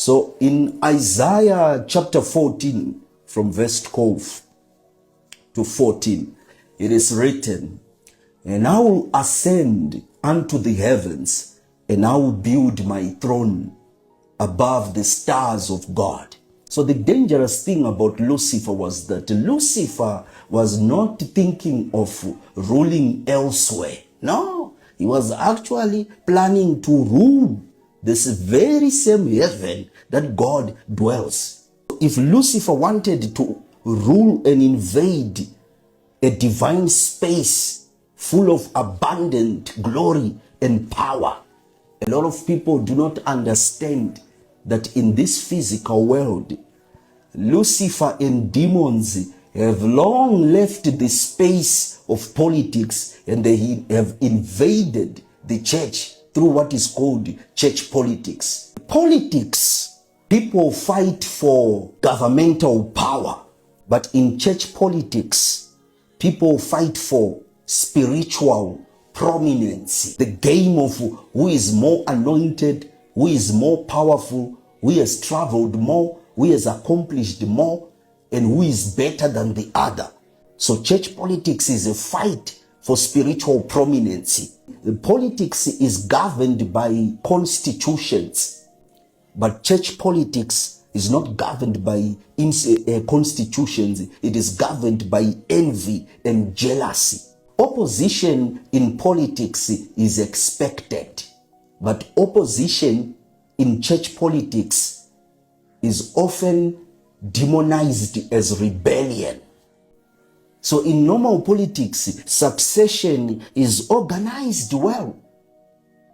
So in Isaiah chapter 14, from verse 12 to 14, it is written, "And I will ascend unto the heavens, and I will build my throne above the stars of God." So the dangerous thing about Lucifer was that Lucifer was not thinking of ruling elsewhere. No, he was actually planning to rule this very same heaven that God dwells. If Lucifer wanted to rule and invade a divine space full of abundant glory and power, a lot of people do not understand that in this physical world, Lucifer and demons have long left the space of politics, and they have invaded the church through what is called church politics. Politics, people fight for governmental power, but in church politics, people fight for spiritual prominence. The game of who is more anointed, who is more powerful, who has traveled more, who has accomplished more, and who is better than the other. So church politics is a fight for spiritual prominence. The politics is governed by constitutions, but church politics is not governed by constitutions. It is governed by envy and jealousy. Opposition in politics is expected, but opposition in church politics is often demonized as rebellion. So in normal politics, succession is organized well.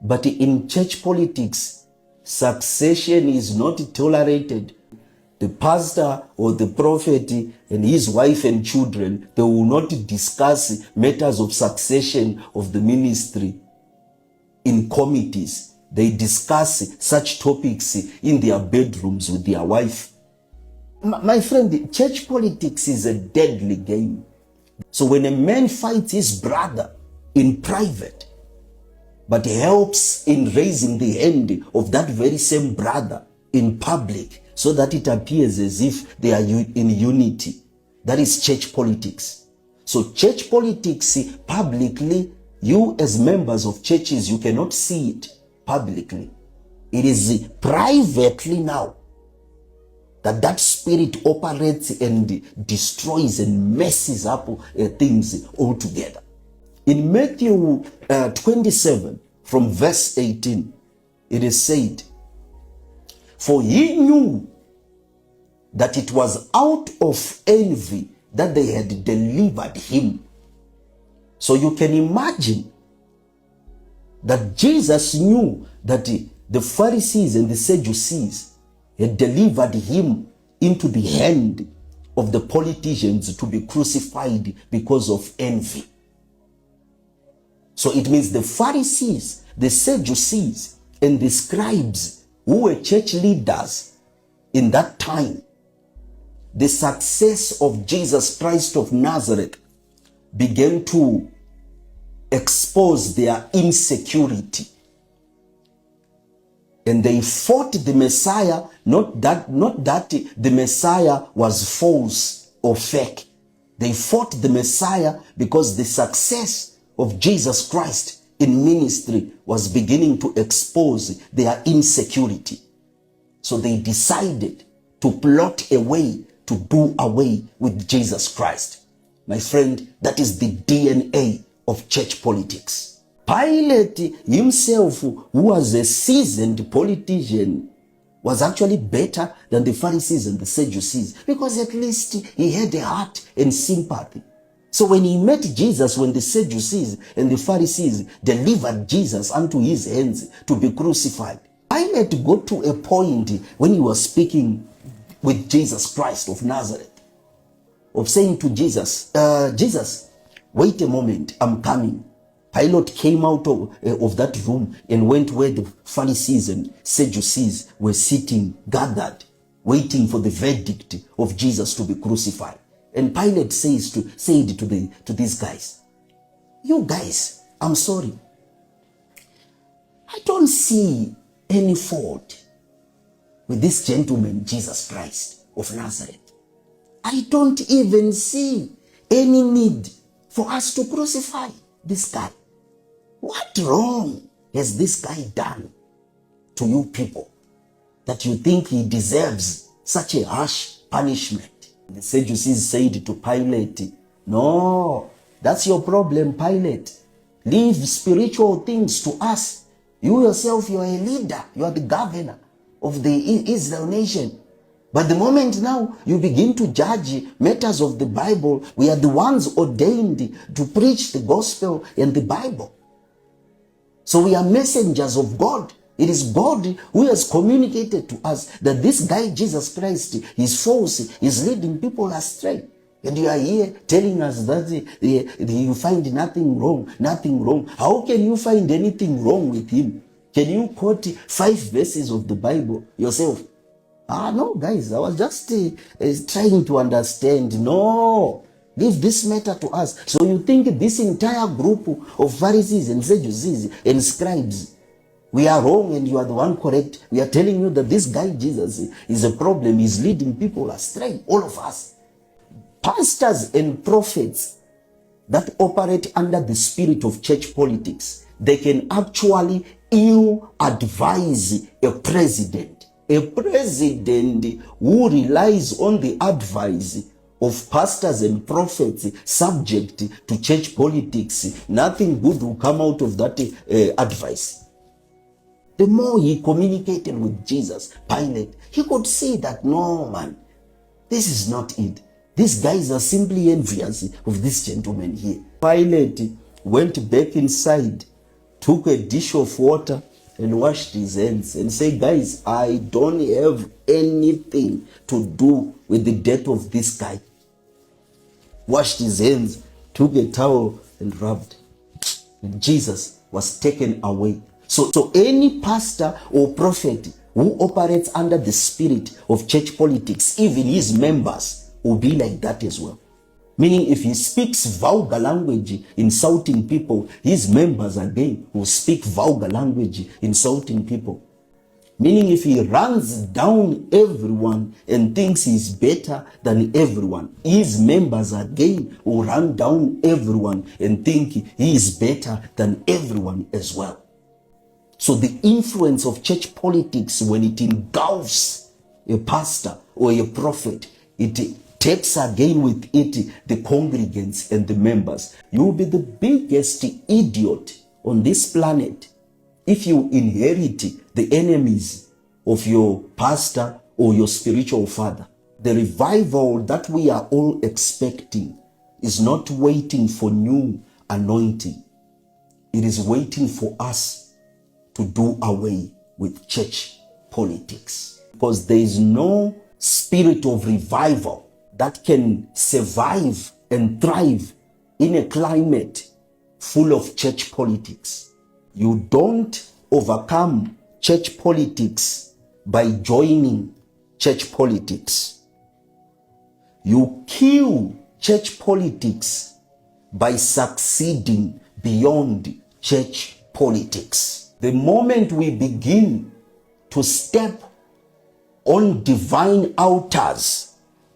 But in church politics, succession is not tolerated. The pastor or the prophet and his wife and children, they will not discuss matters of succession of the ministry in committees. They discuss such topics in their bedrooms with their wife. My friend, church politics is a deadly game. So when a man fights his brother in private, but helps in raising the hand of that very same brother in public, so that it appears as if they are in unity, that is church politics. So church politics publicly, you as members of churches, you cannot see it publicly. It is privately now that spirit operates and destroys and messes up things altogether. In Matthew 27, from verse 18, it is said, "For he knew that it was out of envy that they had delivered him." So you can imagine that Jesus knew that the Pharisees and the Sadducees had delivered him into the hand of the politicians to be crucified because of envy. So it means the Pharisees, the Sadducees, and the scribes who were church leaders in that time, the success of Jesus Christ of Nazareth began to expose their insecurity. And they fought the Messiah, not that the Messiah was false or fake. They fought the Messiah because the success of Jesus Christ in ministry was beginning to expose their insecurity. So they decided to plot a way to do away with Jesus Christ. My friend, that is the DNA of church politics. Pilate himself, who was a seasoned politician, was actually better than the Pharisees and the Sadducees, because at least he had a heart and sympathy. So when he met Jesus, when the Sadducees and the Pharisees delivered Jesus unto his hands to be crucified, Pilate got to a point when he was speaking with Jesus Christ of Nazareth, of saying to Jesus, Jesus, wait a moment, I'm coming. Pilate came out of that room and went where the Pharisees and Sadducees were sitting, gathered, waiting for the verdict of Jesus to be crucified. And Pilate said to these guys, "You guys, I'm sorry. I don't see any fault with this gentleman, Jesus Christ of Nazareth. I don't even see any need for us to crucify this guy. What wrong has this guy done to you people that you think he deserves such a harsh punishment? The Sadducees said to Pilate, no, that's your problem, Pilate. Leave spiritual things to us. You yourself, you are a leader. You are the governor of the Israel nation. But the moment now you begin to judge matters of the Bible, we are the ones ordained to preach the gospel and the Bible. So we are messengers of God. It is God who has communicated to us that this guy, Jesus Christ, is false, is leading people astray. And you are here telling us that you find nothing wrong, nothing wrong. How can you find anything wrong with him? Can you quote 5 verses of the Bible yourself? No, guys, I was just trying to understand. No, leave this matter to us. So you think this entire group of Pharisees and Sadducees and scribes, we are wrong and you are the one correct? We are telling you that this guy Jesus is a problem. He's leading people astray, all of us. Pastors and prophets that operate under the spirit of church politics, they can actually ill advise a president. A president who relies on the advice of pastors and prophets subject to church politics, nothing good will come out of that advice. The more he communicated with Jesus, Pilate, he could see that, no, man, this is not it. These guys are simply envious of this gentleman here. Pilate went back inside, took a dish of water and washed his hands and said, guys, I don't have anything to do with the death of this guy. Washed his hands, took a towel and rubbed. And Jesus was taken away. So any pastor or prophet who operates under the spirit of church politics, even his members, will be like that as well. Meaning if he speaks vulgar language insulting people, his members again will speak vulgar language insulting people. Meaning if he runs down everyone and thinks he's better than everyone, his members again will run down everyone and think he is better than everyone as well. So the influence of church politics, when it engulfs a pastor or a prophet, it takes again with it the congregants and the members. You will be the biggest idiot on this planet if you inherit the enemies of your pastor or your spiritual father. The revival that we are all expecting is not waiting for new anointing. It is waiting for us to do away with church politics. Because there is no spirit of revival that can survive and thrive in a climate full of church politics. You don't overcome church politics by joining church politics. You kill church politics by succeeding beyond church politics. The moment we begin to step on divine altars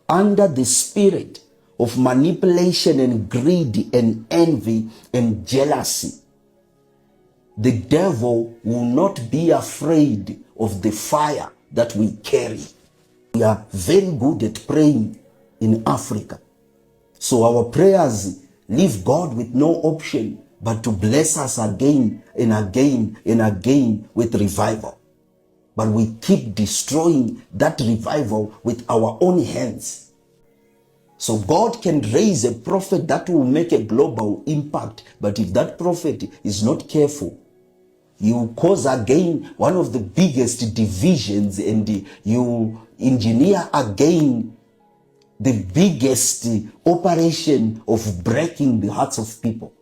under the spirit of manipulation and greed and envy and jealousy, the devil will not be afraid of the fire that we carry. We are very good at praying in Africa. So our prayers leave God with no option but to bless us again and again and again with revival. But we keep destroying that revival with our own hands. So God can raise a prophet that will make a global impact. But if that prophet is not careful, he will cause again one of the biggest divisions, and you engineer again the biggest operation of breaking the hearts of people.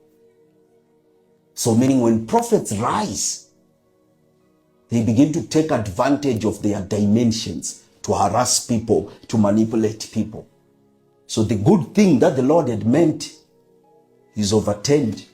So meaning when prophets rise, they begin to take advantage of their dimensions to harass people, to manipulate people. So the good thing that the Lord had meant is overturned